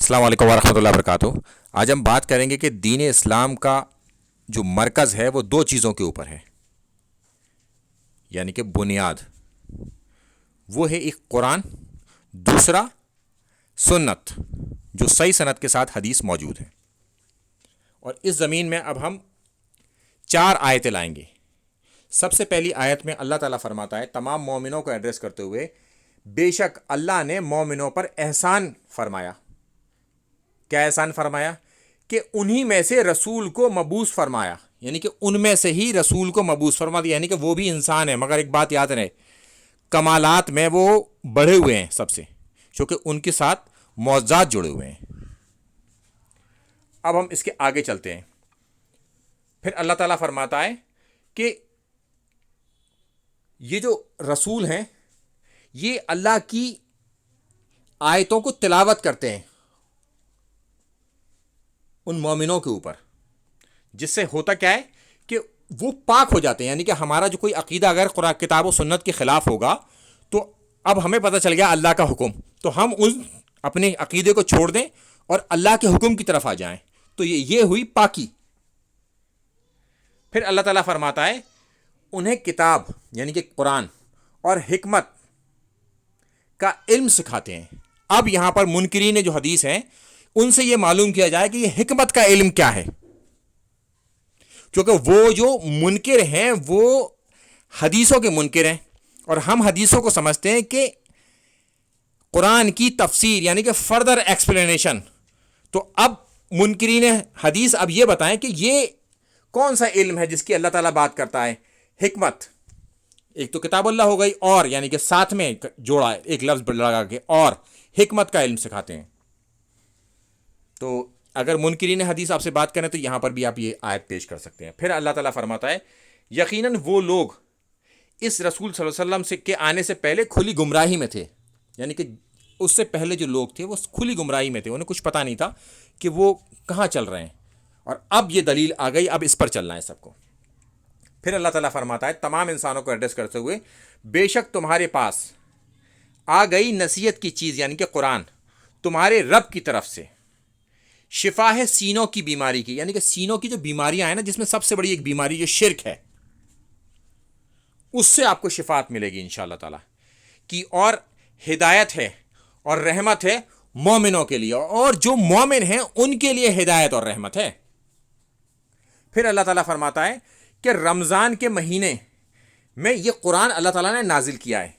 السلام علیکم ورحمۃ اللہ وبرکاتہ۔ آج ہم بات کریں گے کہ دین اسلام کا جو مرکز ہے وہ دو چیزوں کے اوپر ہے، یعنی کہ بنیاد وہ ہے ایک قرآن، دوسرا سنت جو صحیح سند کے ساتھ حدیث موجود ہے۔ اور اس زمین میں اب ہم 4 آیتیں لائیں گے۔ سب سے پہلی آیت میں اللہ تعالیٰ فرماتا ہے تمام مومنوں کو ایڈریس کرتے ہوئے، بے شک اللہ نے مومنوں پر احسان فرمایا۔ کیا احسان فرمایا؟ کہ انہی میں سے رسول کو مبعوث فرمایا، یعنی کہ ان میں سے ہی رسول کو مبعوث فرما دیا، یعنی کہ وہ بھی انسان ہے مگر ایک بات یاد رہے، کمالات میں وہ بڑھے ہوئے ہیں سب سے، چونکہ ان کے ساتھ معجزات جڑے ہوئے ہیں۔ اب ہم اس کے آگے چلتے ہیں۔ پھر اللہ تعالیٰ فرماتا ہے کہ یہ جو رسول ہیں یہ اللہ کی آیتوں کو تلاوت کرتے ہیں ان مومنوں کے اوپر، جس سے ہوتا کیا ہے کہ وہ پاک ہو جاتے ہیں، یعنی کہ ہمارا جو کوئی عقیدہ اگر قرآن کتاب و سنت کے خلاف ہوگا تو اب ہمیں پتہ چل گیا اللہ کا حکم، تو ہم ان اپنے عقیدے کو چھوڑ دیں اور اللہ کے حکم کی طرف آ جائیں، تو یہ ہوئی پاکی۔ پھر اللہ تعالیٰ فرماتا ہے انہیں کتاب یعنی کہ قرآن اور حکمت کا علم سکھاتے ہیں۔ اب یہاں پر منکرین جو حدیث ہیں ان سے یہ معلوم کیا جائے کہ یہ حکمت کا علم کیا ہے، کیونکہ وہ جو منکر ہیں وہ حدیثوں کے منکر ہیں، اور ہم حدیثوں کو سمجھتے ہیں کہ قرآن کی تفسیر یعنی کہ فردر ایکسپلینیشن۔ تو اب منکرین حدیث اب یہ بتائیں کہ یہ کون سا علم ہے جس کی اللہ تعالیٰ بات کرتا ہے؟ حکمت۔ ایک تو کتاب اللہ ہو گئی، اور یعنی کہ ساتھ میں جوڑا ہے ایک لفظ لگا کے، اور حکمت کا علم سکھاتے ہیں۔ تو اگر منکرین حدیث آپ سے بات کریں تو یہاں پر بھی آپ یہ آیت پیش کر سکتے ہیں۔ پھر اللہ تعالیٰ فرماتا ہے یقیناً وہ لوگ اس رسول صلی اللہ علیہ وسلم کے آنے سے پہلے کھلی گمراہی میں تھے، یعنی کہ اس سے پہلے جو لوگ تھے وہ کھلی گمراہی میں تھے، انہیں کچھ پتہ نہیں تھا کہ وہ کہاں چل رہے ہیں، اور اب یہ دلیل آ گئی، اب اس پر چلنا ہے سب کو۔ پھر اللہ تعالیٰ فرماتا ہے تمام انسانوں کو ایڈریس کرتے ہوئے، بے شک تمہارے پاس آ گئی نصیحت کی چیز یعنی کہ قرآن تمہارے رب کی طرف سے، شفا ہے سینوں کی بیماری کی، یعنی کہ سینوں کی جو بیماریاں ہیں نا، جس میں سب سے بڑی ایک بیماری جو شرک ہے، اس سے آپ کو شفاعت ملے گی انشاءاللہ تعالیٰ کی، اور ہدایت ہے اور رحمت ہے مومنوں کے لیے، اور جو مومن ہیں ان کے لیے ہدایت اور رحمت ہے۔ پھر اللہ تعالیٰ فرماتا ہے کہ رمضان کے مہینے میں یہ قرآن اللہ تعالیٰ نے نازل کیا ہے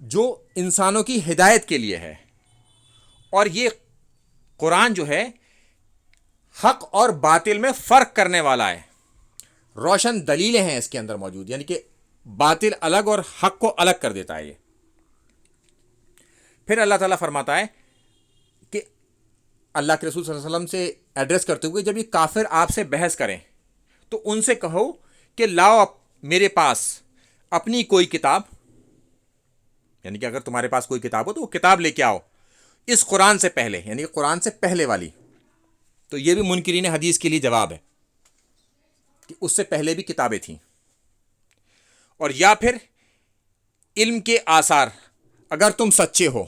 جو انسانوں کی ہدایت کے لیے ہے، اور یہ قرآن جو ہے حق اور باطل میں فرق کرنے والا ہے، روشن دلیلیں ہیں اس کے اندر موجود، یعنی کہ باطل الگ اور حق کو الگ کر دیتا ہے یہ۔ پھر اللہ تعالیٰ فرماتا ہے کہ اللہ کے رسول صلی اللہ علیہ وسلم سے ایڈریس کرتے ہوئے جب یہ کافر آپ سے بحث کریں تو ان سے کہو کہ لاؤ میرے پاس اپنی کوئی کتاب، یعنی کہ اگر تمہارے پاس کوئی کتاب ہو تو وہ کتاب لے کے آؤ اس قرآن سے پہلے، یعنی کہ قرآن سے پہلے والی۔ تو یہ بھی منکرین حدیث کے لیے جواب ہے کہ اس سے پہلے بھی کتابیں تھیں۔ اور یا پھر علم کے آثار اگر تم سچے ہو،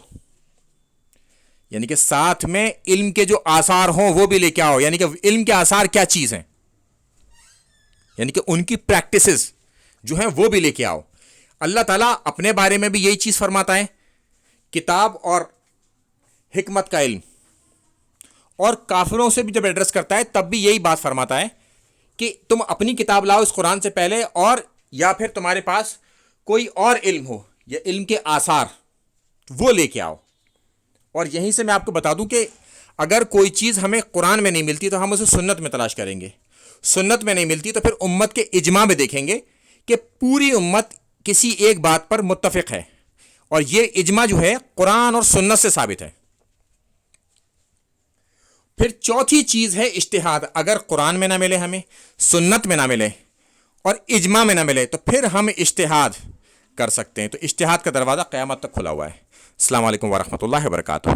یعنی کہ ساتھ میں علم کے جو آثار ہوں وہ بھی لے کے آؤ، یعنی کہ علم کے آثار کیا چیز ہیں، یعنی کہ ان کی پریکٹسز جو ہیں وہ بھی لے کے آؤ۔ اللہ تعالیٰ اپنے بارے میں بھی یہی چیز فرماتا ہے، کتاب اور حکمت کا علم، اور کافروں سے بھی جب ایڈریس کرتا ہے تب بھی یہی بات فرماتا ہے کہ تم اپنی کتاب لاؤ اس قرآن سے پہلے، اور یا پھر تمہارے پاس کوئی اور علم ہو یا علم کے آثار وہ لے کے آؤ۔ اور یہیں سے میں آپ کو بتا دوں کہ اگر کوئی چیز ہمیں قرآن میں نہیں ملتی تو ہم اسے سنت میں تلاش کریں گے، سنت میں نہیں ملتی تو پھر امت کے اجماع میں دیکھیں گے کہ پوری امت کسی ایک بات پر متفق ہے، اور یہ اجماع جو ہے قرآن اور سنت سے ثابت ہے۔ پھر چوتھی چیز ہے اجتہاد، اگر قرآن میں نہ ملے ہمیں، سنت میں نہ ملے اور اجماع میں نہ ملے تو پھر ہم اجتہاد کر سکتے ہیں۔ تو اجتہاد کا دروازہ قیامت تک کھلا ہوا ہے۔ السلام علیکم ورحمۃ اللہ وبرکاتہ۔